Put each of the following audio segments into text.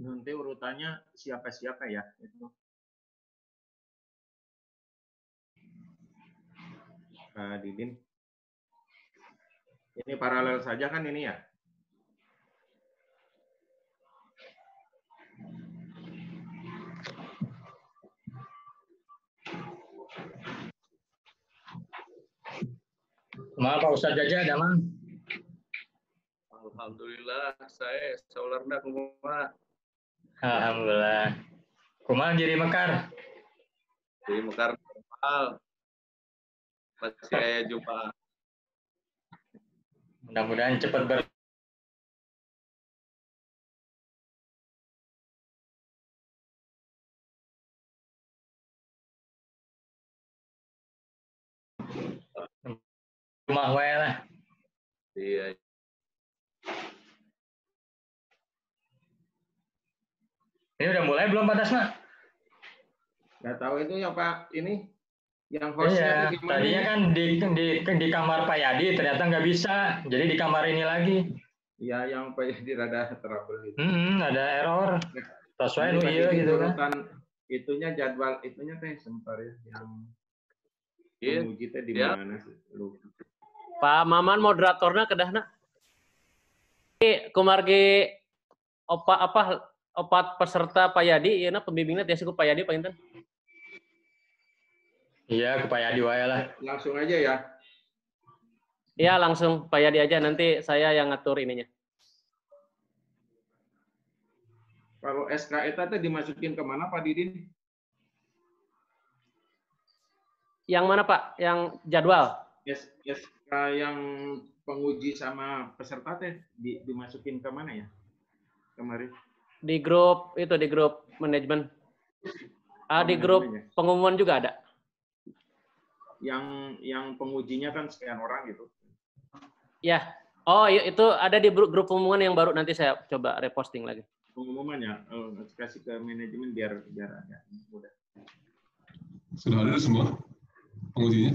Nanti urutannya siapa-siapa ya itu. Didin. Ini paralel saja kan ini ya? Maaf Pak Ustadz Jaja, ada mang? Alhamdulillah, saya saularna kumaha. Alhamdulillah. Kumaha jadi mekar? Jadi mekar normal. Masih kayak jumpa. Mudah-mudahan cepat rumah wae lah. Iya. Ini udah mulai belum Pak Tasma? Nggak tahu itu ya Pak, ini yang hostnya Iya, tadinya kan di kamar Pak Yadi, ternyata nggak bisa. Jadi di kamar ini lagi. Iya, yang Pak Yadi rada trouble itu. Ada error. Sesuai nu iya gitu kan. Itunya jadwal, itunya teh sebentar ya, yang penguji teh di mana sih? Pak Maman moderatornya kedahna. Kumargi opat peserta Pak Yadi, ieu pembimbingnya tiasa ku Pak Yadi panginten. Iya, ke Pak Yadi wae lah. Langsung aja ya. Iya, langsung Pak Yadi aja, nanti saya yang ngatur ininya. Kalau SKETA teh dimasukin ke mana Pak Didin? Yang mana Pak? Yang jadwal? SK yang penguji sama peserta teh dimasukin ke mana ya? Kemarin. Di grup itu, di grup manajemen. Di grup pengumuman juga ada. Yang pengujinya kan sekian orang gitu. Ya. Oh, itu ada di grup pengumuman yang baru, nanti saya coba reposting lagi. Pengumumannya kasih ke manajemen biar ada mudah. Sudah ada semua pengujinya?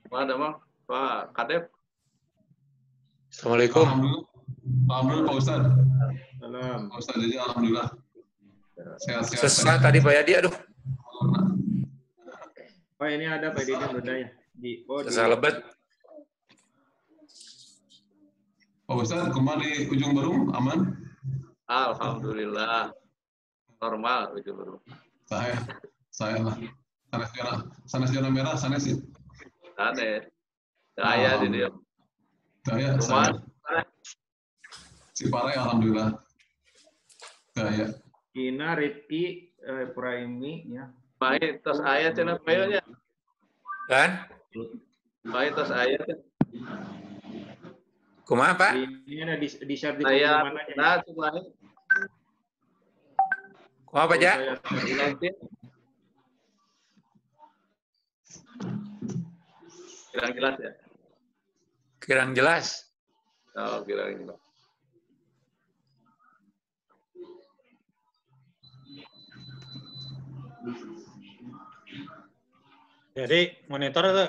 Ada Bang, Pak Kadep. Assalamualaikum. Alhamdulillah Pak Ustadz. Salam. Pak Ustadz jadi alhamdulillah. Sehat-sehat. Sesat tadi Pak Yadi, aduh. Oh ini ada Pak Didin udah ya. Sesat lebet. Pak Ustadz, kemarin di Ujung Berung aman? Alhamdulillah. Normal Ujung Berung. Saya lah. Sanes zona merah, sanes sih. Sanes. Saya di dia. Saya. Ciparai alhamdulillah. Saya. Kina, Rifki, Praimi ya. Baik, tos ayat cenah filenya. Kan? Baik, tos ayat. Kumaha Pak? Ini ada di share di Saya mana aja. nah semuanya. Kumaha Pak Ja? Kirang jelas ya? Kirang jelas. Oh, kirang jelas. Jadi monitor itu.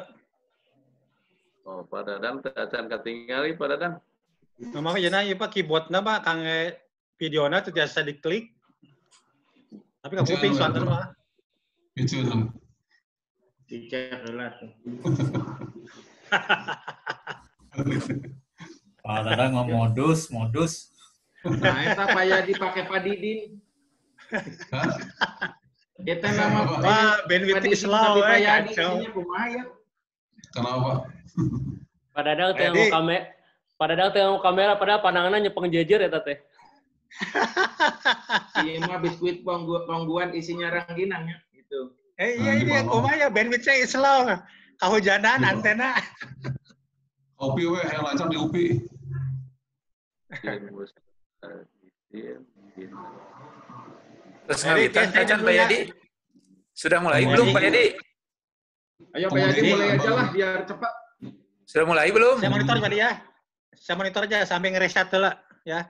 Oh, Pak Dadang acan ketinggali Pak Dadang. Memang jana ieu Pak keyboardna Pak kangge videona teu tiasa diklik. Tapi ka kuping soalna mah. Itu Dicek heula tuh. Pak Dadang modus. Nah, eta paya dipakai Pak Didin. Hah? Eta nama Wah, bandwidth slow Pak ya. Yadi ini kumaha ya? Kenapa? Pak Dadang teh ngomong kamera. Pak Dadang teh ngomong kamera padahal pandanganna nyepeng jejer eta teh. Ieu mah biskuit pongguan isinya rangginang ya gitu. Iya ini kumaha ya bandwidth-nya slow. Kahujanan antena. UPI weh yang lancar di UPI. Terus ngawitan acan Pak Yadi. Sudah mulai belum Pak Yadi? Ayo Pak Yadi mulai aja lah biar cepat. Sudah mulai belum? Saya monitor tadi ya. Saya monitor aja sampai ngereset dulu ya.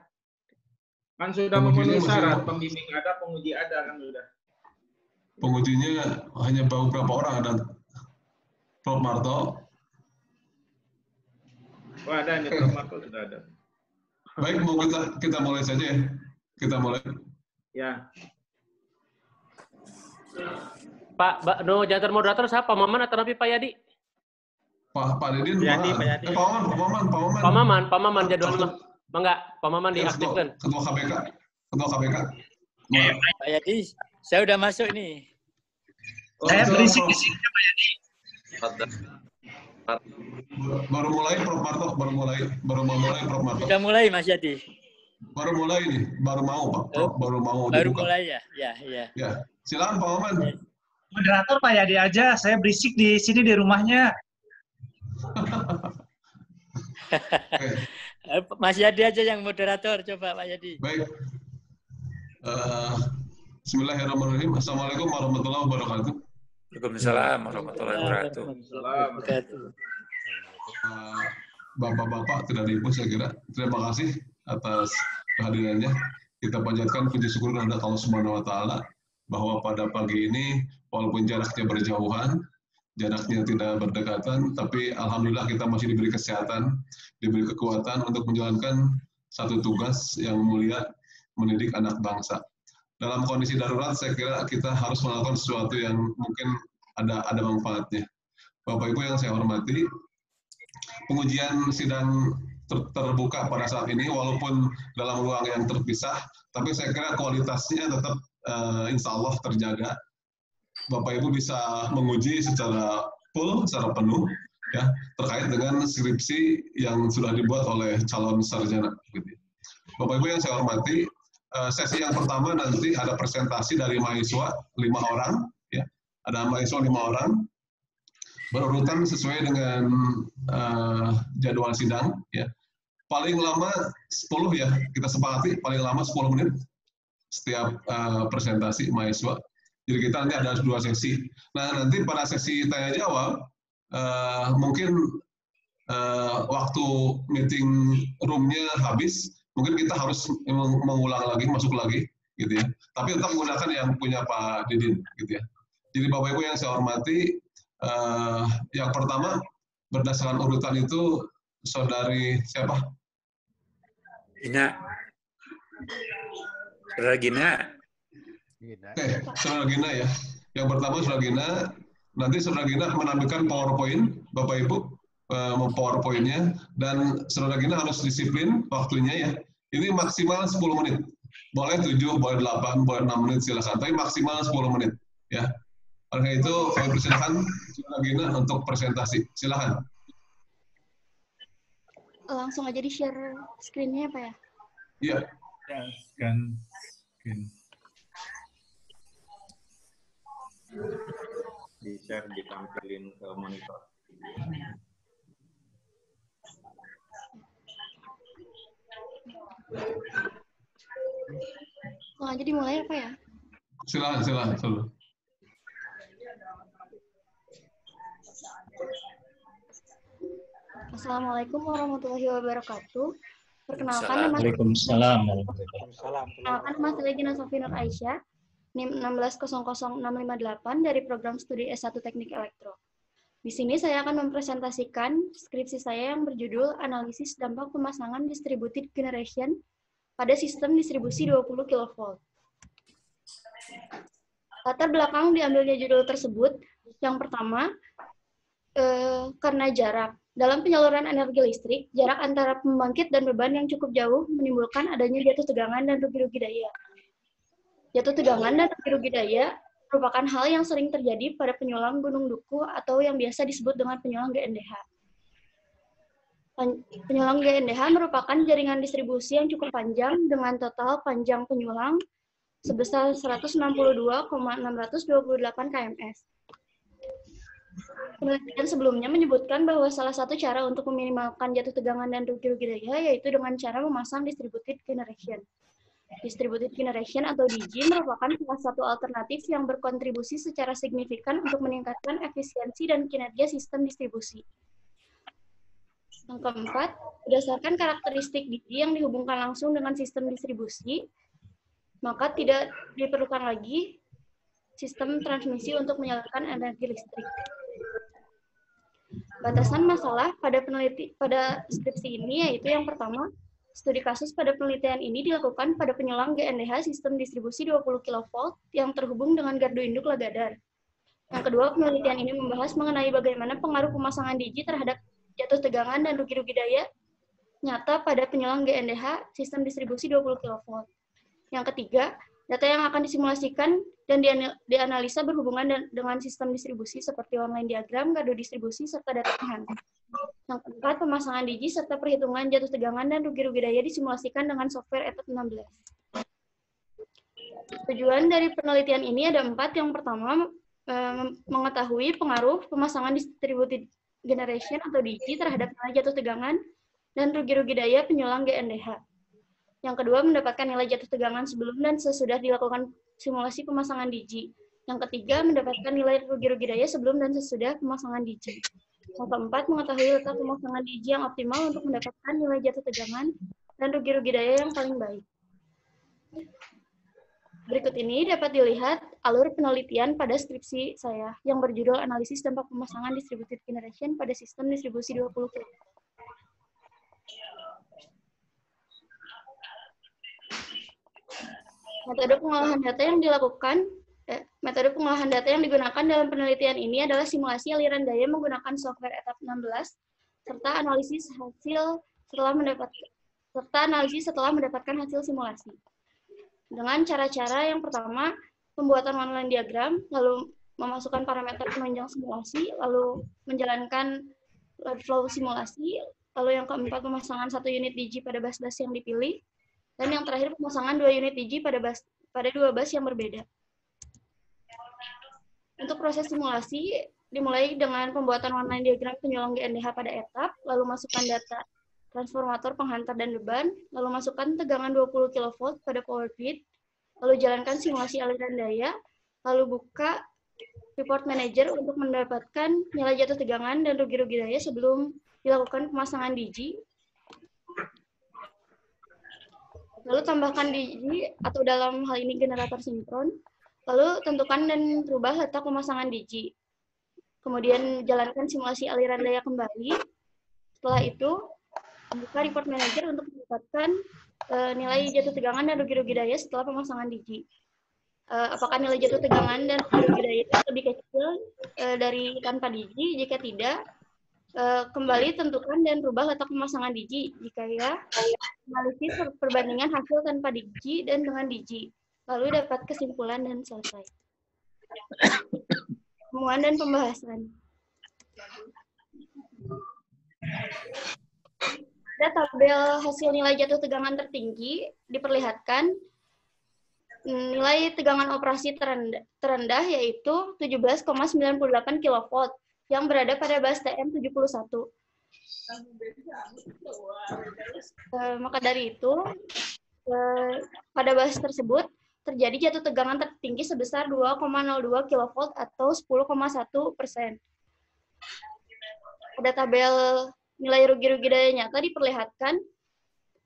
Kan sudah memenuhi syarat, pembimbing ada, penguji ada kan sudah. Pengujinya hanya beberapa orang, ada Prof. Marto. Oh ada nih Prof. Marto sudah ada. Baik, mau kita mulai saja ya. Kita mulai. Ya. Pak, jantar moderator siapa? Pak Maman atau Pak Yadi? Pak Didin, Pak Yadi. Pak Maman jadwalnya. Enggak, Pak Maman diaktifkan. Ketua KPK. Pak Yadi, saya udah masuk ini. Saya berisik di sini, Pak Yadi. Baru mulai Prof Marto, baru mulai Prof Marto. Sudah mulai Mas Yadi. Baru mulai nih, baru mau Pak, Prof, baru mau Baru dibuka. mulai ya? Ya, silakan Pak Maman. Moderator Pak Yadi aja, saya berisik di sini di rumahnya. Mas Yadi aja yang moderator, coba Pak Yadi. Baik. Bismillahirrahmanirrahim. Assalamualaikum warahmatullahi wabarakatuh. Waalaikumsalam warahmatullahi wabarakatuh. Bapak-bapak, tidak ada ibu saya kira. Terima kasih atas kehadirannya. Kita panjatkan puji syukur kepada Allah Subhanahu wa taala bahwa pada pagi ini walaupun jaraknya berjauhan, jaraknya tidak berdekatan, tapi alhamdulillah kita masih diberi kesehatan, diberi kekuatan untuk menjalankan satu tugas yang mulia, mendidik anak bangsa. Dalam kondisi darurat, saya kira kita harus melakukan sesuatu yang mungkin ada manfaatnya. Bapak Ibu yang saya hormati, pengujian sidang terbuka pada saat ini, walaupun dalam ruang yang terpisah, tapi saya kira kualitasnya tetap insya Allah terjaga. Bapak Ibu bisa menguji secara full, secara penuh, ya, terkait dengan skripsi yang sudah dibuat oleh calon sarjana. Bapak Ibu yang saya hormati, sesi yang pertama nanti ada presentasi dari mahasiswa 5 orang, ya, ada mahasiswa 5 orang, berurutan sesuai dengan jadwal sidang, ya. Paling lama 10 ya, kita sepakati paling lama 10 menit setiap presentasi mahasiswa. Jadi kita nanti ada 2 sesi. Nah, nanti pada sesi tanya jawab, mungkin waktu meeting room-nya habis, mungkin kita harus mengulang lagi, masuk lagi, gitu ya. Tapi tetap menggunakan yang punya Pak Didin, gitu ya. Jadi Bapak Ibu yang saya hormati, yang pertama berdasarkan urutan itu saudari siapa? Gina. Saudara Gina. Oke, saudara Gina ya. Yang pertama saudara Gina, nanti saudara Gina menampilkan PowerPoint, Bapak Ibu, PowerPoint-nya, dan saudara Gina harus disiplin waktunya ya. Ini maksimal 10 menit. Boleh 7, boleh 8, boleh 6 menit silakan, tapi maksimal 10 menit ya. Oleh itu, kami persilakan saudara Gina untuk presentasi. Silakan. Langsung aja di-share screen-nya Pak ya? Iya. Ya, scan. Di-share, ditampilin ke monitor. Langsung aja dimulai ya Pak ya? Silakan. Assalamualaikum warahmatullahi wabarakatuh. Perkenalkan nama Waalaikumsalam. Nama saya Gina Sofinur Aisyah, NIM 1600658 dari program studi S1 Teknik Elektro. Di sini saya akan mempresentasikan skripsi saya yang berjudul Analisis Dampak Pemasangan Distributed Generation pada Sistem Distribusi 20 kV. Latar belakang diambilnya judul tersebut, yang pertama, karena jarak. Dalam penyaluran energi listrik, jarak antara pembangkit dan beban yang cukup jauh menimbulkan adanya jatuh tegangan dan rugi-rugi daya. Jatuh tegangan dan rugi-rugi daya merupakan hal yang sering terjadi pada penyulang gunung duku atau yang biasa disebut dengan penyulang GNDH. Penyulang GNDH merupakan jaringan distribusi yang cukup panjang dengan total panjang penyulang sebesar 162,628 kms. Penelitian sebelumnya menyebutkan bahwa salah satu cara untuk meminimalkan jatuh tegangan dan rugi-rugi daya yaitu dengan cara memasang distributed generation. Distributed generation atau DG merupakan salah satu alternatif yang berkontribusi secara signifikan untuk meningkatkan efisiensi dan kinerja sistem distribusi. Yang keempat, berdasarkan karakteristik DG yang dihubungkan langsung dengan sistem distribusi, maka tidak diperlukan lagi sistem transmisi untuk menyalurkan energi listrik. Batasan masalah pada skripsi ini yaitu yang pertama, Studi kasus pada penelitian ini dilakukan pada penyelang GNDH sistem distribusi 20 kV yang terhubung dengan gardu induk Lagadar. Yang kedua, penelitian ini membahas mengenai bagaimana pengaruh pemasangan digi terhadap jatuh tegangan dan rugi-rugi daya nyata pada penyelang GNDH sistem distribusi 20 kV. Yang ketiga, data yang akan disimulasikan dan dianalisa berhubungan dengan sistem distribusi seperti online diagram, gardu distribusi, serta data penghantar. Yang keempat, pemasangan digi serta perhitungan jatuh tegangan dan rugi-rugi daya disimulasikan dengan software ETAP 16. Tujuan dari penelitian ini ada 4. Yang pertama, mengetahui pengaruh pemasangan distributed generation atau digi terhadap nilai jatuh tegangan dan rugi-rugi daya penyelang GNDH. Yang kedua, mendapatkan nilai jatuh tegangan sebelum dan sesudah dilakukan simulasi pemasangan digi. Yang ketiga, mendapatkan nilai rugi-rugi daya sebelum dan sesudah pemasangan digi. Yang keempat, mengetahui letak pemasangan digi yang optimal untuk mendapatkan nilai jatuh tegangan dan rugi-rugi daya yang paling baik. Berikut ini dapat dilihat alur penelitian pada skripsi saya yang berjudul Analisis Dampak Pemasangan Distributed Generation pada Sistem Distribusi 20 kV. Metode pengolahan data yang digunakan dalam penelitian ini adalah simulasi aliran daya menggunakan software ETAP 16 serta analisis setelah mendapatkan hasil simulasi. Dengan cara-cara yang pertama, pembuatan online diagram, lalu memasukkan parameter penunjang simulasi, lalu menjalankan load flow simulasi, lalu yang keempat, pemasangan 1 unit digi pada bus-bus yang dipilih, dan yang terakhir, pemasangan 2 unit digi pada 2 bus yang berbeda. Untuk proses simulasi, dimulai dengan pembuatan online diagram penyulang GNDH pada etap, lalu masukkan data transformator penghantar dan beban, lalu masukkan tegangan 20 kV pada power grid, lalu jalankan simulasi aliran daya, lalu buka report manager untuk mendapatkan nilai jatuh tegangan dan rugi-rugi daya sebelum dilakukan pemasangan digi. Lalu tambahkan digi atau dalam hal ini generator sinkron, lalu tentukan dan rubah letak pemasangan digi. Kemudian jalankan simulasi aliran daya kembali. Setelah itu, buka report manager untuk mendapatkan nilai jatuh tegangan dan rugi-rugi daya setelah pemasangan digi. Apakah nilai jatuh tegangan dan rugi-rugi daya itu lebih kecil dari tanpa digi? Jika tidak, kembali tentukan dan rubah letak pemasangan digi. Jika ya, analisis perbandingan hasil tanpa digi dan dengan digi. Lalu dapat kesimpulan dan selesai. Temuan dan pembahasan. Pada tabel hasil nilai jatuh tegangan tertinggi diperlihatkan nilai tegangan operasi terendah yaitu 17,98 kV yang berada pada bus TM71. Maka dari itu, pada bus tersebut terjadi jatuh tegangan tertinggi sebesar 2,02 kV atau 10,1%. Pada tabel nilai rugi-rugi daya nyata diperlihatkan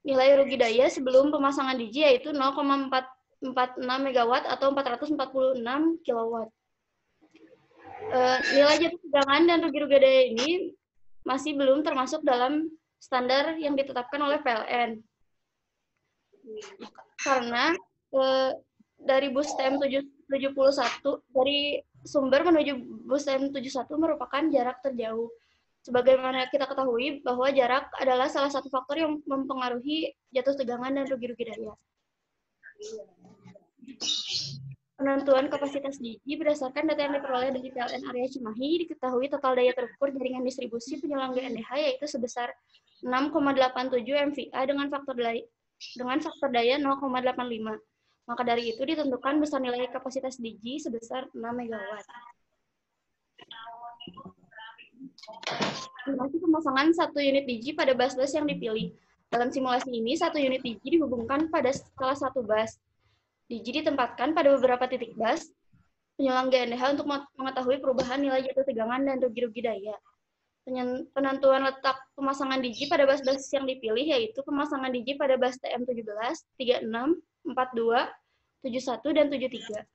nilai rugi daya sebelum pemasangan digi yaitu 0,446 MW atau 446 kW. Nilai jatuh tegangan dan rugi-rugi daya ini masih belum termasuk dalam standar yang ditetapkan oleh PLN. Karena dari bus TM71 dari sumber menuju bus TM71 merupakan jarak terjauh. Sebagaimana kita ketahui bahwa jarak adalah salah satu faktor yang mempengaruhi jatuh tegangan dan rugi-rugi daya. Penentuan kapasitas digi berdasarkan data yang diperoleh dari PLN area Cimahi, diketahui total daya terukur jaringan distribusi penyelang GNDH yaitu sebesar 6,87 MVA dengan faktor daya 0,85. Maka dari itu ditentukan besar nilai kapasitas digi sebesar 6 MW. Simulasi pemasangan 1 unit digi pada bus-bus yang dipilih. Dalam simulasi ini, 1 unit digi dihubungkan pada salah satu bus. Digi ditempatkan pada beberapa titik bus penyelang GNDH untuk mengetahui perubahan nilai jatuh tegangan dan rugi-rugi daya. Penentuan letak pemasangan digi pada bus-bus yang dipilih yaitu pemasangan digi pada bus TM17, 36, 42, 71, dan 73.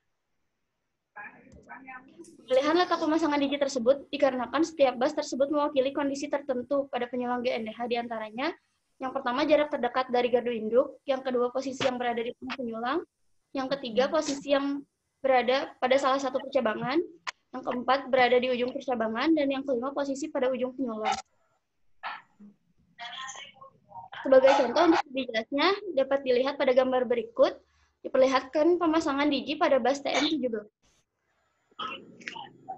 Pilihan letak pemasangan digi tersebut dikarenakan setiap bus tersebut mewakili kondisi tertentu pada penyelang GNDH, diantaranya Yang pertama, jarak terdekat dari gardu induk. Yang kedua, posisi yang berada di tengah penyulang. Yang ketiga, posisi yang berada pada salah satu percabangan. Yang keempat, berada di ujung percabangan. Dan yang kelima, posisi pada ujung penyulang. Sebagai contoh untuk lebih jelasnya, dapat dilihat pada gambar berikut, diperlihatkan pemasangan digi pada bus TM17.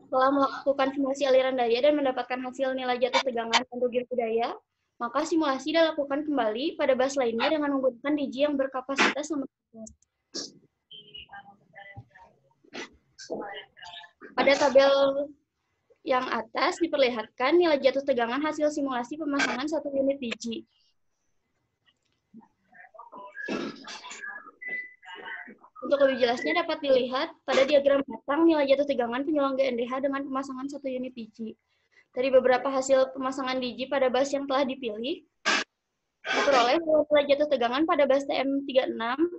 Setelah melakukan simulasi aliran daya dan mendapatkan hasil nilai jatuh tegangan dan rugi daya, maka simulasi dilakukan kembali pada bus lainnya dengan menggunakan digi yang berkapasitas sama. Pada tabel yang atas diperlihatkan nilai jatuh tegangan hasil simulasi pemasangan 1 unit digi. Untuk lebih jelasnya dapat dilihat pada diagram batang nilai jatuh tegangan penyulang GNDH dengan pemasangan 1 unit digi. Dari beberapa hasil pemasangan digi pada bus yang telah dipilih, diperoleh bahwa nilai jatuh tegangan pada bus TM36,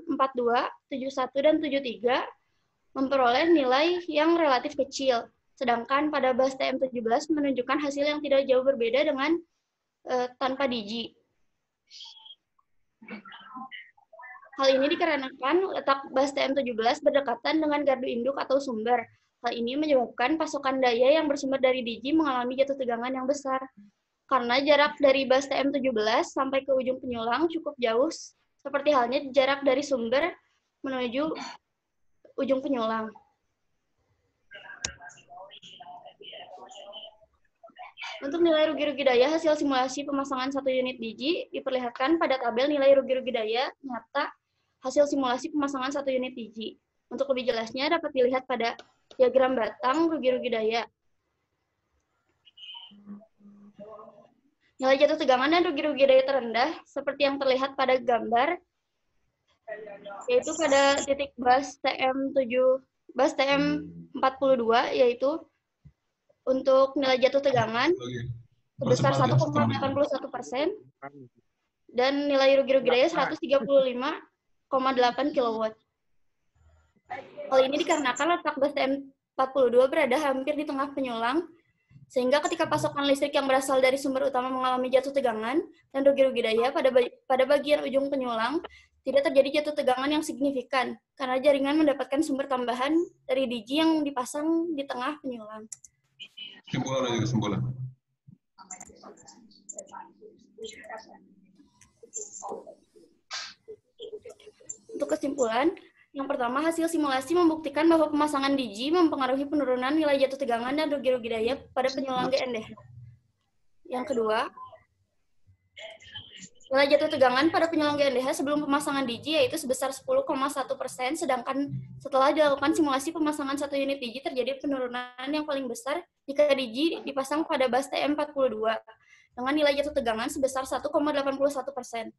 42, 71, dan 73 memperoleh nilai yang relatif kecil, sedangkan pada bus TM17 menunjukkan hasil yang tidak jauh berbeda dengan tanpa digi. Hal ini dikarenakan letak bus TM17 berdekatan dengan gardu induk atau sumber. Hal ini menyebabkan pasokan daya yang bersumber dari digi mengalami jatuh tegangan yang besar. Karena jarak dari bus TM17 sampai ke ujung penyulang cukup jauh, seperti halnya jarak dari sumber menuju ujung penyulang. Untuk nilai rugi-rugi daya hasil simulasi pemasangan 1 unit digi diperlihatkan pada tabel nilai rugi-rugi daya nyata hasil simulasi pemasangan 1 unit digi. Untuk lebih jelasnya dapat dilihat pada diagram batang rugi-rugi daya. Nilai jatuh tegangan dan rugi-rugi daya terendah seperti yang terlihat pada gambar, yaitu pada titik bus TM42, yaitu untuk nilai jatuh tegangan sebesar 1,81% dan nilai rugi-rugi daya 135,8 kW. Hal ini dikarenakan letak bus TM42 berada hampir di tengah penyulang, sehingga ketika pasokan listrik yang berasal dari sumber utama mengalami jatuh tegangan dan rugi-rugi daya pada bagian ujung penyulang, tidak terjadi jatuh tegangan yang signifikan, karena jaringan mendapatkan sumber tambahan dari digi yang dipasang di tengah penyulang. Kesimpulan aja, kesimpulan. Untuk kesimpulan, yang pertama, hasil simulasi membuktikan bahwa pemasangan digi mempengaruhi penurunan nilai jatuh tegangan dan rugi-rugi daya pada penyulang GNDH. Yang kedua, nilai jatuh tegangan pada penyulang GNDH sebelum pemasangan digi yaitu sebesar 10,1%, sedangkan setelah dilakukan simulasi pemasangan 1 unit digi terjadi penurunan yang paling besar jika digi dipasang pada bus TM42 dengan nilai jatuh tegangan sebesar 1,81%.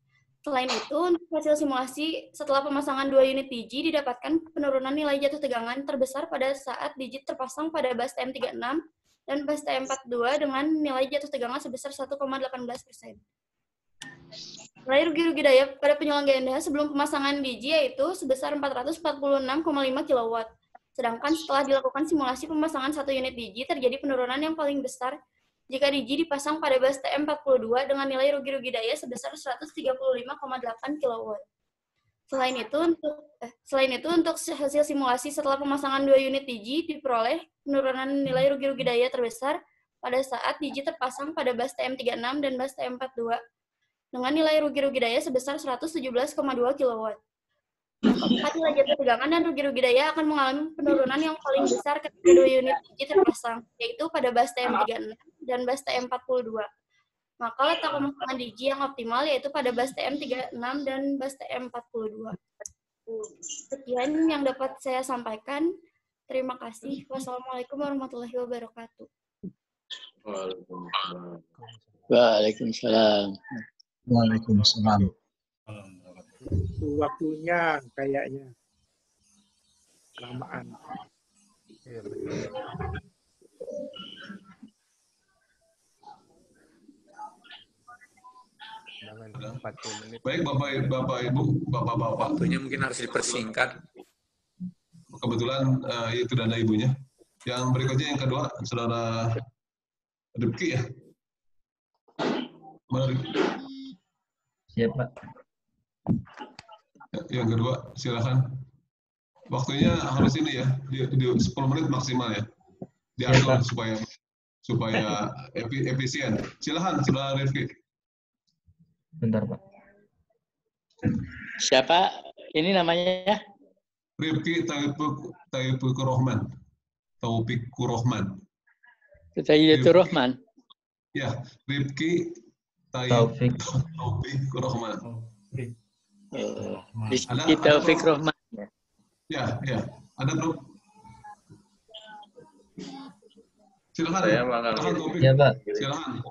Selain itu, untuk hasil simulasi setelah pemasangan 2 unit digi didapatkan penurunan nilai jatuh tegangan terbesar pada saat digi terpasang pada bus TM36 dan bus TM42 dengan nilai jatuh tegangan sebesar 1,18%. Nilai rugi-rugi daya pada penyulang GNDH sebelum pemasangan digi yaitu sebesar 446,5 kW. Sedangkan setelah dilakukan simulasi pemasangan 1 unit digi terjadi penurunan yang paling besar jika digi dipasang pada bus TM42 dengan nilai rugi-rugi daya sebesar 135,8 kW. Selain itu, untuk hasil simulasi setelah pemasangan 2 unit digi diperoleh penurunan nilai rugi-rugi daya terbesar pada saat digi terpasang pada bus TM36 dan bus TM42 dengan nilai rugi-rugi daya sebesar 117,2 kW. Keempat, nilai jatuh tegangan dan rugi-rugi daya akan mengalami penurunan yang paling besar ketika 2 unit digi terpasang, yaitu pada bus TM36 dan bus TM42. Maka letak pemasangan digi yang optimal yaitu pada bus TM36 dan bus TM42. Sekian yang dapat saya sampaikan. Terima kasih. Wassalamualaikum warahmatullahi wabarakatuh. Waalaikumsalam. Waalaikumsalam. Waktunya kayaknya kelamaan. Baik Bapak Ibu, Bapak-bapak. Waktunya mungkin harus dipersingkat. Kebetulan itu dan ibunya. Yang berikutnya yang kedua, Saudara Rifki ya. Siap, Pak. Yang kedua, silakan. Waktunya harus ini ya, di 10 menit maksimal ya. Diatur supaya efisien. Silakan, Saudara Rifki. Bentar, Pak. Siapa ini namanya? Rifki Taufikur Rahman. Taufikur Rahman. Taufikur Rahman. Ya, Rifki Taufikur Rahman. Rifki Taufikur Rahman. Ya. Ada belum? Silakan. Saya mengalami. Ya, Pak. Silakan.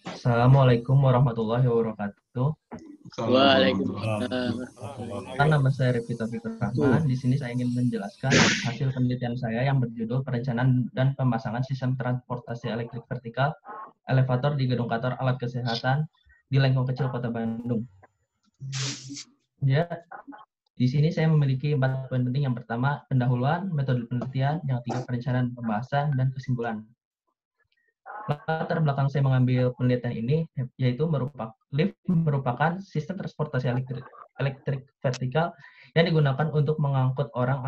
Assalamualaikum warahmatullahi wabarakatuh. Waalaikumsalam. Nama saya Rifki Taufikur Rahman. Di sini saya ingin menjelaskan hasil penelitian saya yang berjudul Perencanaan dan Pemasangan Sistem Transportasi Elektrik Vertikal Elevator di Gedung Kantor Alat Kesehatan di Lengkong Kecil Kota Bandung. Ya, di sini saya memiliki 4 poin penting. Yang pertama, pendahuluan, metode penelitian. Yang ketiga, perencanaan pembahasan, dan kesimpulan. Latar belakang saya mengambil penelitian ini yaitu lift merupakan sistem transportasi elektrik vertikal yang digunakan untuk mengangkut orang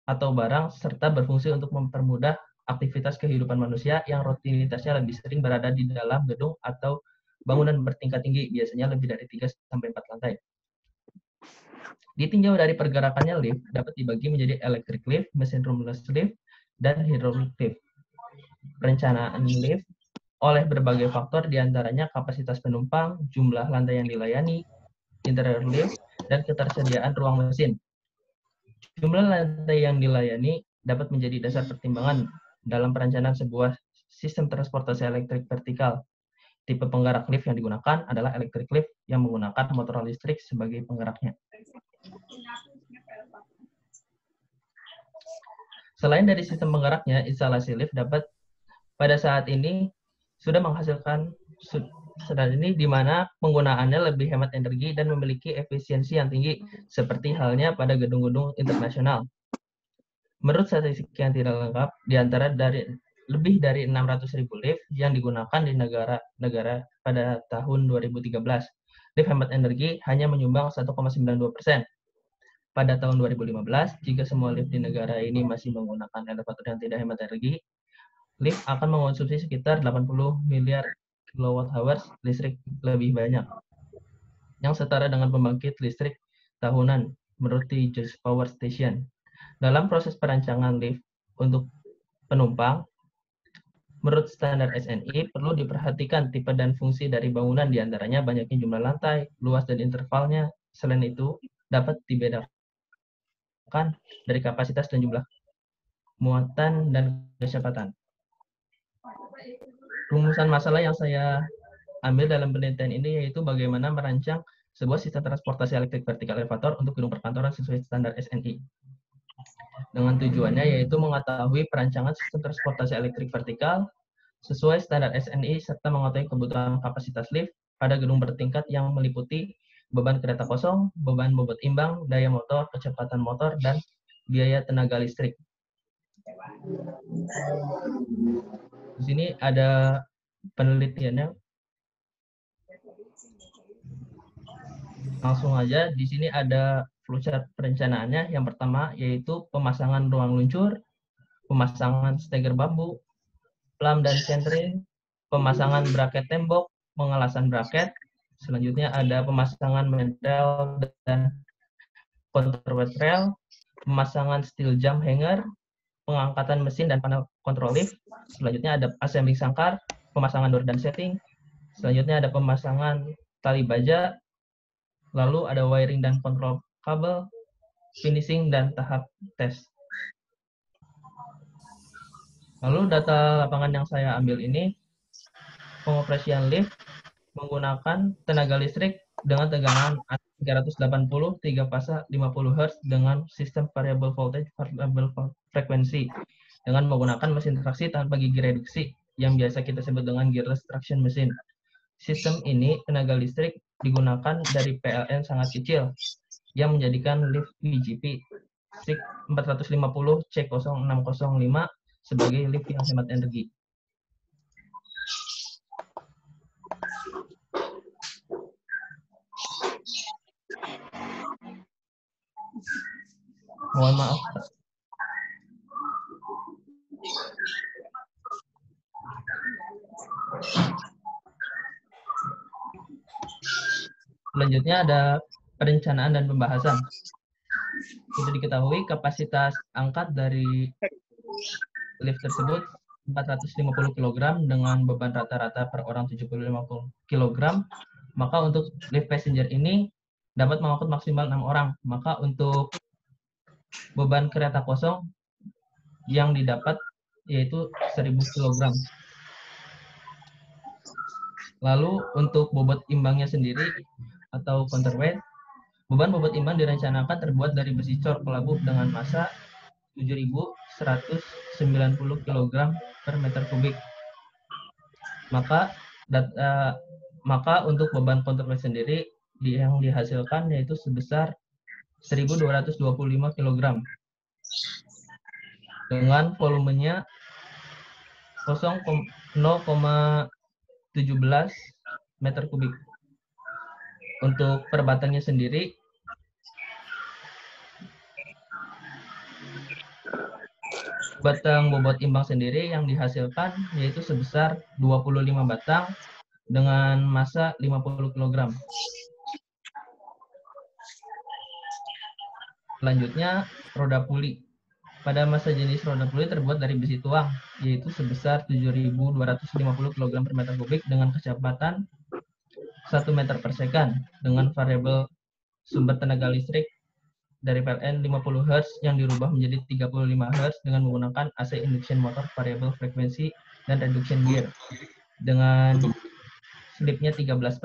atau barang serta berfungsi untuk mempermudah aktivitas kehidupan manusia yang rutinitasnya lebih sering berada di dalam gedung atau bangunan bertingkat tinggi, biasanya lebih dari 3-4 lantai. Ditinjau dari pergerakannya, lift dapat dibagi menjadi electric lift, mesin roomless lift, dan hydraulic lift. Perencanaan lift oleh berbagai faktor, diantaranya kapasitas penumpang, jumlah lantai yang dilayani, interior lift, dan ketersediaan ruang mesin. Jumlah lantai yang dilayani dapat menjadi dasar pertimbangan dalam perencanaan sebuah sistem transportasi elektrik vertikal. Tipe penggerak lift yang digunakan adalah electric lift yang menggunakan motor listrik sebagai penggeraknya. Selain dari sistem penggeraknya, instalasi lift dapat pada saat ini sudah menghasilkan di mana penggunaannya lebih hemat energi dan memiliki efisiensi yang tinggi, seperti halnya pada gedung-gedung internasional. Menurut statistik yang tidak lengkap, di antara lebih dari 600.000 lift yang digunakan di negara-negara pada tahun 2013. Lift hemat energi hanya menyumbang 1,92%. Pada tahun 2015, jika semua lift di negara ini masih menggunakan elevator yang tidak hemat energi, lift akan mengonsumsi sekitar 80 miliar kWh listrik lebih banyak, yang setara dengan pembangkit listrik tahunan menurut Just Power Station. Dalam proses perancangan lift untuk penumpang, menurut standar SNI, perlu diperhatikan tipe dan fungsi dari bangunan, diantaranya banyaknya jumlah lantai, luas dan intervalnya. Selain itu, dapat dibedakan dari kapasitas dan jumlah muatan dan kecepatan. Rumusan masalah yang saya ambil dalam penelitian ini yaitu bagaimana merancang sebuah sistem transportasi elektrik vertikal elevator untuk gedung perkantoran sesuai standar SNI. Dengan tujuannya yaitu mengetahui perancangan sistem transportasi elektrik vertikal sesuai standar SNI serta mengetahui kebutuhan kapasitas lift pada gedung bertingkat yang meliputi beban kereta kosong, beban bobot imbang, daya motor, kecepatan motor, dan biaya tenaga listrik. Di sini ada penelitiannya. Langsung aja, di sini ada flowchart perencanaannya. Yang pertama yaitu pemasangan ruang luncur, pemasangan steger bambu, plam dan sentering, pemasangan braket tembok, pengelasan braket. Selanjutnya ada pemasangan mentel dan counterweight rail, pemasangan steel jump hanger, pengangkatan mesin dan panel kontrol lift. Selanjutnya ada assembly sangkar, pemasangan door dan setting. Selanjutnya ada pemasangan tali baja, lalu ada wiring dan kontrol kabel, finishing dan tahap tes. Lalu data lapangan yang saya ambil ini, pengoperasian lift menggunakan tenaga listrik dengan tegangan 380 3 fase 50 Hz dengan sistem variable voltage variable frekuensi dengan menggunakan mesin traksi tanpa gigi reduksi yang biasa kita sebut dengan gearless traction machine. Sistem ini tenaga listrik digunakan dari PLN sangat kecil yang menjadikan lift VGP 450 C0605 sebagai lift yang hemat energi. Mohon maaf. Selanjutnya ada perencanaan dan pembahasan. Sudah diketahui kapasitas angkat dari lift tersebut 450 kg dengan beban rata-rata per orang 75 kg. Maka untuk lift passenger ini dapat mengangkut maksimal 6 orang. Maka untuk beban kereta kosong yang didapat yaitu 1000 kg. Lalu untuk bobot imbangnya sendiri atau counterweight, beban bobot imbang direncanakan terbuat dari besi cor kelabu dengan massa 7.190 kg per meter kubik. Maka untuk beban counterweight sendiri yang dihasilkan yaitu sebesar 1.225 kg dengan volumenya 0,17 meter kubik. Untuk perbatannya sendiri batang bobot imbang sendiri yang dihasilkan yaitu sebesar 25 batang dengan massa 50 kg. Selanjutnya, roda puli. Pada massa jenis roda puli terbuat dari besi tuang, yaitu sebesar 7.250 kg per meter kubik dengan kecepatan 1 meter per second dengan variabel sumber tenaga listrik dari PLN 50 Hz yang dirubah menjadi 35 Hz dengan menggunakan AC induction motor variabel frekuensi dan reduction gear dengan slipnya 13%,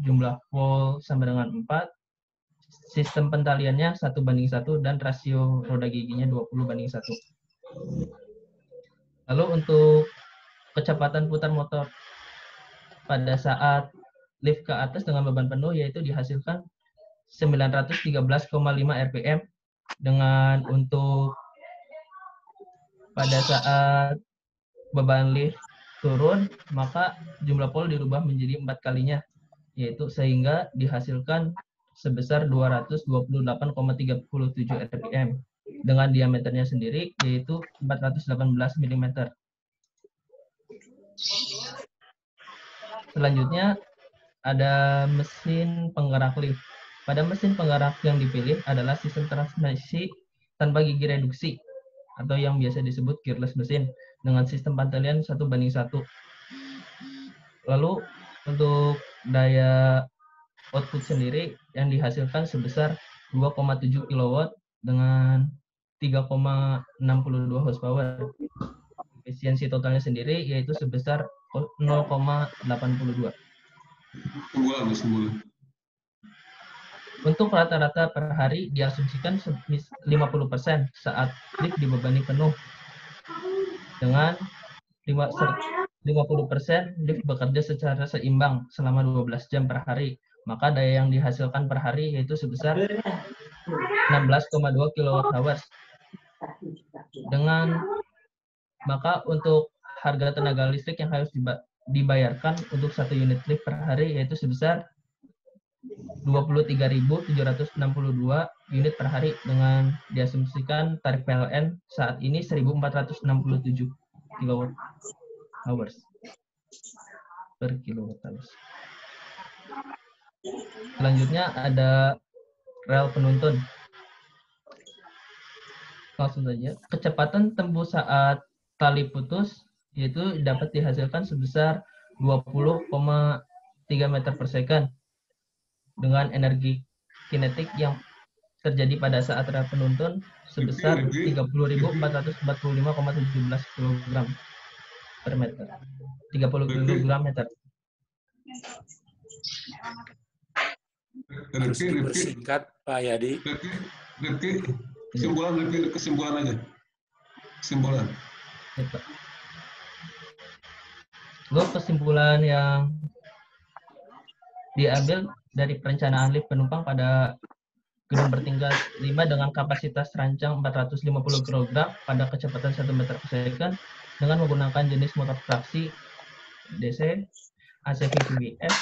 jumlah pole sama dengan 4, sistem pentaliannya 1:1 dan rasio roda giginya 20:1. Lalu untuk kecepatan putar motor pada saat lift ke atas dengan beban penuh yaitu dihasilkan 913,5 rpm dengan untuk pada saat beban lift turun maka jumlah pole dirubah menjadi 4 kalinya yaitu sehingga dihasilkan sebesar 228,37 rpm dengan diameternya sendiri yaitu 418 mm. Selanjutnya ada mesin penggerak lift. Pada mesin penggerak yang dipilih adalah sistem transmisi tanpa gigi reduksi atau yang biasa disebut gearless mesin dengan sistem pantalian 1:1. Lalu untuk daya output sendiri yang dihasilkan sebesar 2,7 kW dengan 3,62 horsepower. Efisiensi totalnya sendiri yaitu sebesar 0,82. Untuk rata-rata per hari diasumsikan 50% saat lift dibebani penuh. Dengan 50% lift bekerja secara seimbang selama 12 jam per hari. Maka daya yang dihasilkan per hari yaitu sebesar 16,2 kWh. Maka untuk harga tenaga listrik yang harus dibayarkan untuk 1 unit lift per hari yaitu sebesar 23.762 unit per hari dengan diasumsikan tarif PLN saat ini 1.467 kWh per kWh. Selanjutnya ada rel penuntun. Langsung saja. Kecepatan tembus saat tali putus yaitu dapat dihasilkan sebesar 20,3 meter per second dengan energi kinetik yang terjadi pada saat rel penuntun sebesar 30.445,17 kg per meter. 30 kg meter. Harus dipersingkat, Pak Yadi. Kesimpulan aja. Kesimpulan. Kesimpulan yang diambil dari perencanaan lift penumpang pada gedung bertingkat 5 dengan kapasitas rancang 450 kg pada kecepatan 1 meter per second dengan menggunakan jenis motor traksi DC, AC VVF,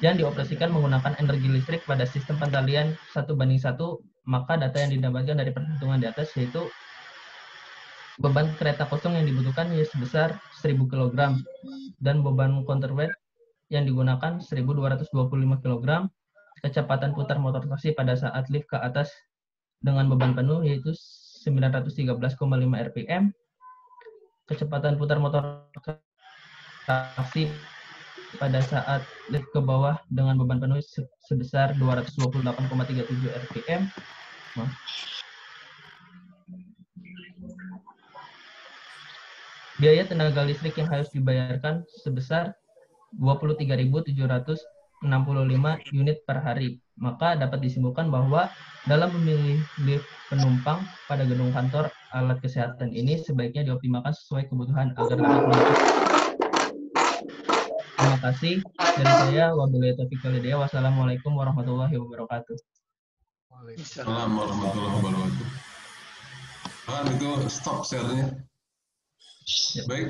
yang dioperasikan menggunakan energi listrik pada sistem pengalian 1:1, maka data yang didapatkan dari perhitungan di atas yaitu beban kereta kosong yang dibutuhkan sebesar 1000 kg dan beban counterweight yang digunakan 1225 kg, kecepatan putar motor traksi pada saat lift ke atas dengan beban penuh yaitu 913,5 rpm, kecepatan putar motor traksi pada saat lift ke bawah dengan beban penuh sebesar 228,37 rpm. Biaya tenaga listrik yang harus dibayarkan sebesar 23.765 unit per hari. Maka dapat disimpulkan bahwa dalam memilih lift penumpang pada gedung kantor, alat kesehatan ini sebaiknya dioptimalkan sesuai kebutuhan agar dapat menutup. Terima kasih dari saya. Wabillahi taufiq wal hidayah. Wassalamualaikum warahmatullahi wabarakatuh. Waalaikumsalam warahmatullahi wabarakatuh. Itu stop share-nya. Baik,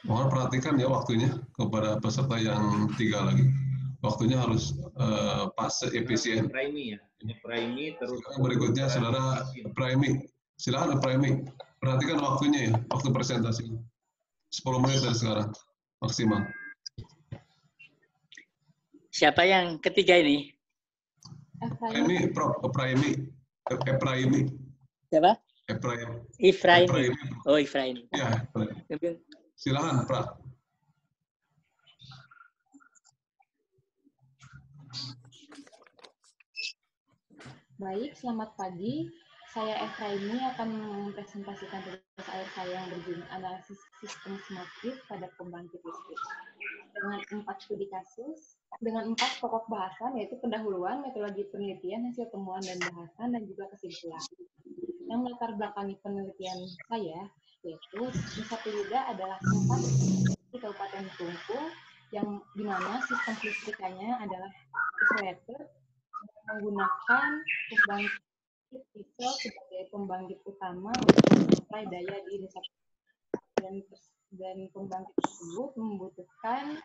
mohon perhatikan ya waktunya kepada peserta yang 3 lagi. Waktunya harus pas efisien. Primi ya, ini primi terus. Berikutnya saudara Primi, silakan Primi. Perhatikan waktunya ya, waktu presentasi. 10 menit dari sekarang maksimal. Siapa yang ketiga ini? Primi, Prof. Primi. Siapa? Ifraim. Oh, Ifraim. Ya, silakan, Pra. Baik, selamat pagi. Saya Efraimi akan mempresentasikan tugas akhir saya yang berjudul analisis sistem smart grid pada pembangkit listrik. Dengan 4 studi kasus, dengan 4 pokok bahasan, yaitu pendahuluan, metodologi penelitian, hasil temuan dan bahasan, dan juga kesimpulan. Yang melatar belakangi penelitian saya, yaitu Nusa Penida adalah tempat di Kabupaten Kelungkung, yang dimana sistem listrikannya adalah isolator menggunakan pembangkit diesel sebagai pembangkit utama untuk mensuplai daya di Nusa Penida. Dan pembangkit tersebut membutuhkan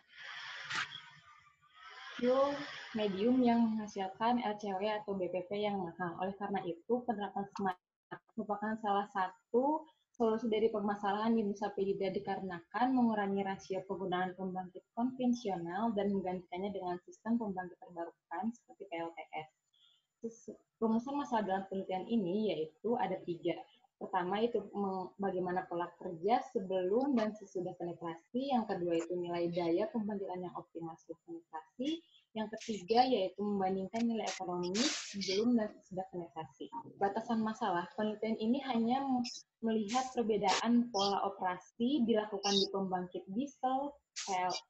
fuel medium yang menghasilkan LCOE atau BPP yang mahal. Oleh karena itu, penerapan smart merupakan salah satu solusi dari permasalahan di Nusa Penida dikarenakan mengurangi rasio penggunaan pembangkit konvensional dan menggantikannya dengan sistem pembangkit terbarukan seperti PLTS. Rumusan masalah dalam penelitian ini yaitu ada 3. Pertama itu bagaimana pola kerja sebelum dan sesudah penetrasi. Yang kedua itu nilai daya pembangkitan yang optimal setelah penetrasi. Yang ketiga yaitu membandingkan nilai ekonomi sebelum dan sesudah penetrasi. Batasan masalah, penelitian ini hanya melihat perbedaan pola operasi dilakukan di pembangkit diesel,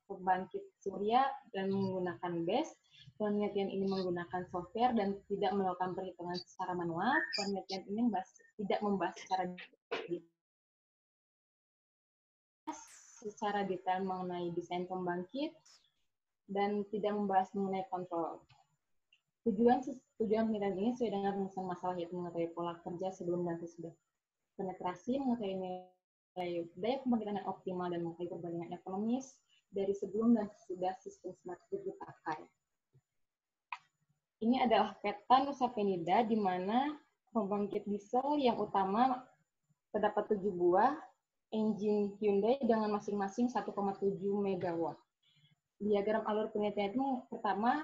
pembangkit surya, dan menggunakan BESS. Penelitian ini menggunakan software dan tidak melakukan perhitungan secara manual. Penelitian ini tidak membahas secara detail mengenai desain pembangkit dan tidak membahas mengenai kontrol. Tujuan penelitian ini sesuai dengan rumusan masalah, yaitu mengetahui pola kerja sebelum dan sesudah penetrasi, mengetahui nilai daya pembangkitan yang optimal, dan mengetahui perbandingan ekonomis dari sebelum dan sesudah sistem smart grid dipakai. Ini adalah peta Nusa Penida, di mana pembangkit diesel yang utama terdapat 7 buah engine Hyundai dengan masing-masing 1,7 MW. Diagram alur penelitian itu pertama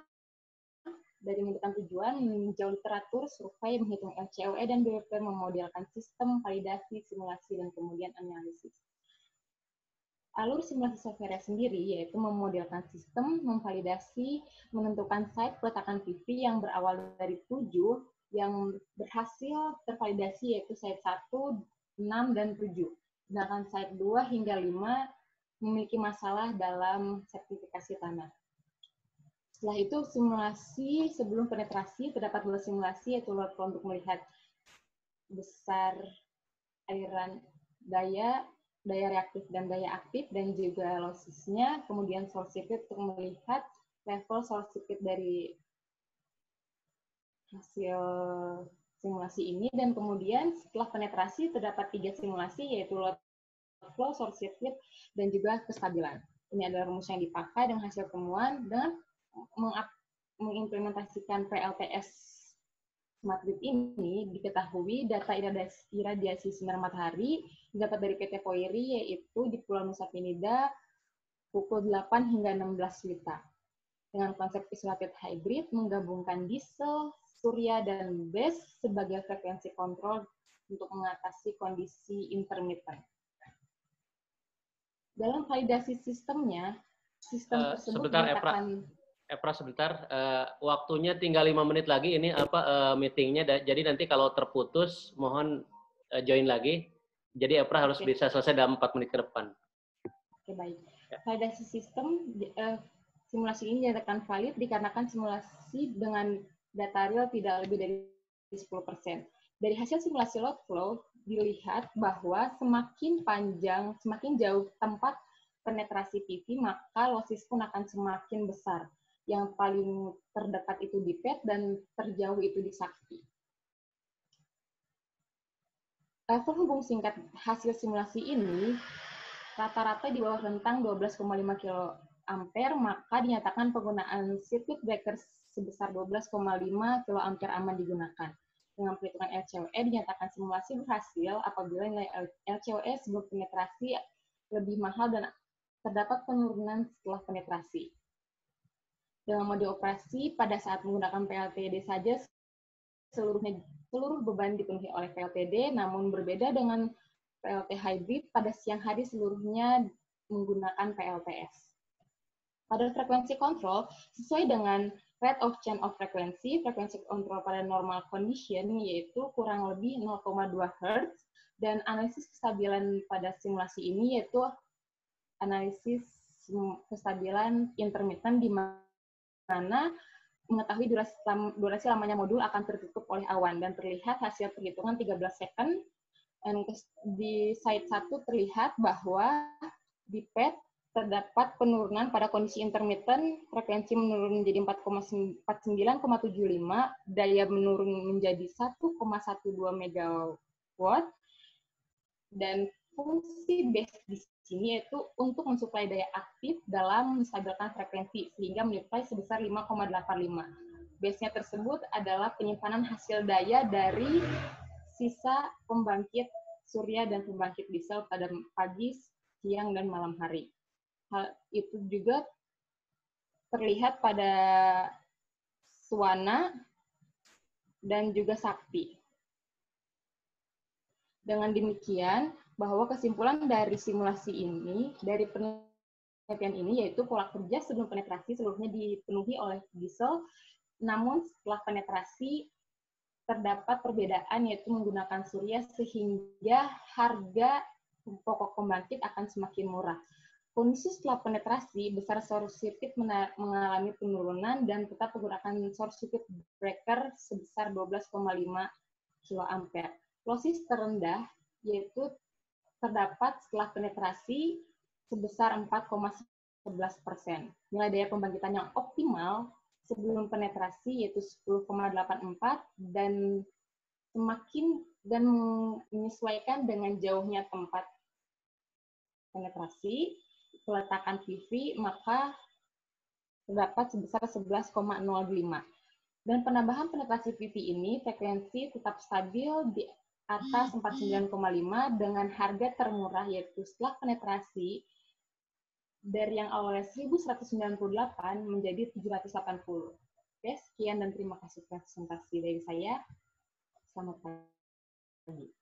dari menentukan tujuan, meninjau literatur, survei, menghitung LCOE dan BPP, memodelkan sistem, validasi, simulasi, dan kemudian analisis. Alur simulasi software sendiri yaitu memodelkan sistem, memvalidasi, menentukan site peletakan PV yang berawal dari 7 yang berhasil tervalidasi yaitu site 1, 6, dan 7. Sedangkan site 2 hingga 5 memiliki masalah dalam sertifikasi tanah. Setelah itu simulasi sebelum penetrasi, terdapat 2 simulasi yaitu load flow untuk melihat besar aliran daya reaktif dan daya aktif, dan juga lossesnya, kemudian short circuit untuk melihat level short circuit dari hasil simulasi ini, dan kemudian setelah penetrasi terdapat 3 simulasi, yaitu load flow, short circuit, dan juga kestabilan. Ini adalah rumus yang dipakai dengan hasil temuan dan mengimplementasikan PLTS Smart Grid ini. Diketahui data iradiasi sinar matahari dapat dari PT Poiri, yaitu di Pulau Nusa Penida pukul 8 hingga 16 WITA. Dengan konsep isolated hybrid menggabungkan diesel, surya, dan BESS sebagai frekuensi kontrol untuk mengatasi kondisi intermittent. Dalam validasi sistemnya, sistem tersebut sebentar, Epra sebentar, waktunya tinggal 5 menit lagi, ini meetingnya, jadi nanti kalau terputus mohon join lagi, jadi Epra harus bisa selesai dalam 4 menit ke depan. Oke, baik. Validasi sistem, simulasi ini dinyatakan valid dikarenakan simulasi dengan data real tidak lebih dari 10%. Dari hasil simulasi load flow, dilihat bahwa semakin panjang, semakin jauh tempat penetrasi PV, maka losses pun akan semakin besar. Yang paling terdekat itu di PET dan terjauh itu di Sakti. Penghubung singkat hasil simulasi ini, rata-rata di bawah rentang 12,5 kA, maka dinyatakan penggunaan circuit breaker sebesar 12,5 kA aman digunakan. Dengan perhitungan LCOE dinyatakan simulasi berhasil apabila nilai LCOE sebelum penetrasi lebih mahal dan terdapat penurunan setelah penetrasi. Dengan mode operasi, pada saat menggunakan PLTD saja, seluruh beban dipenuhi oleh PLTD, namun berbeda dengan PLT hybrid, pada siang hari seluruhnya menggunakan PLTS. Pada frekuensi kontrol, sesuai dengan rate of change of frequency, frekuensi kontrol pada normal condition yaitu kurang lebih 0,2 Hz, dan analisis kestabilan pada simulasi ini yaitu analisis kestabilan intermittent, di mana mengetahui durasi lamanya modul akan tertutup oleh awan, dan terlihat hasil perhitungan 13 second. Dan di slide 1 terlihat bahwa di PET terdapat penurunan pada kondisi intermittent, frekuensi menurun menjadi 49,75, daya menurun menjadi 1,12 MW, dan fungsi base di sini yaitu untuk mensuplai daya aktif dalam menstabilkan frekuensi, sehingga menyuplai sebesar 5,85. Base-nya tersebut adalah penyimpanan hasil daya dari sisa pembangkit surya dan pembangkit diesel pada pagi, siang, dan malam hari. Hal itu juga terlihat pada Swana dan juga Sakti. Dengan demikian, bahwa kesimpulan dari simulasi ini, dari penelitian ini, yaitu pola kerja sebelum penetrasi seluruhnya dipenuhi oleh diesel, namun setelah penetrasi terdapat perbedaan, yaitu menggunakan surya, sehingga harga pokok pembangkit akan semakin murah. Kondisi setelah penetrasi, besar short circuit mengalami penurunan dan tetap menggunakan short circuit breaker sebesar 12,5 kA. Losses terendah yaitu terdapat setelah penetrasi sebesar 4,11%. Nilai daya pembangkitan yang optimal sebelum penetrasi yaitu 10,84 dan semakin dan menyesuaikan dengan jauhnya tempat penetrasi peletakan PV, maka terdapat sebesar 11,05. Dan penambahan penetrasi PV ini frekuensi tetap stabil di atas 49,5 dengan harga termurah, yaitu setelah penetrasi dari yang awalnya 1.198 menjadi 780. Oke, sekian dan terima kasih presentasi dari saya. Selamat pagi.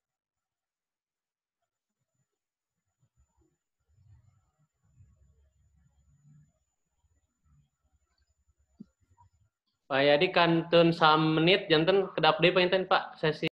Pak Yadi kantun 1 menit, janten kedap deui painten Pak sesi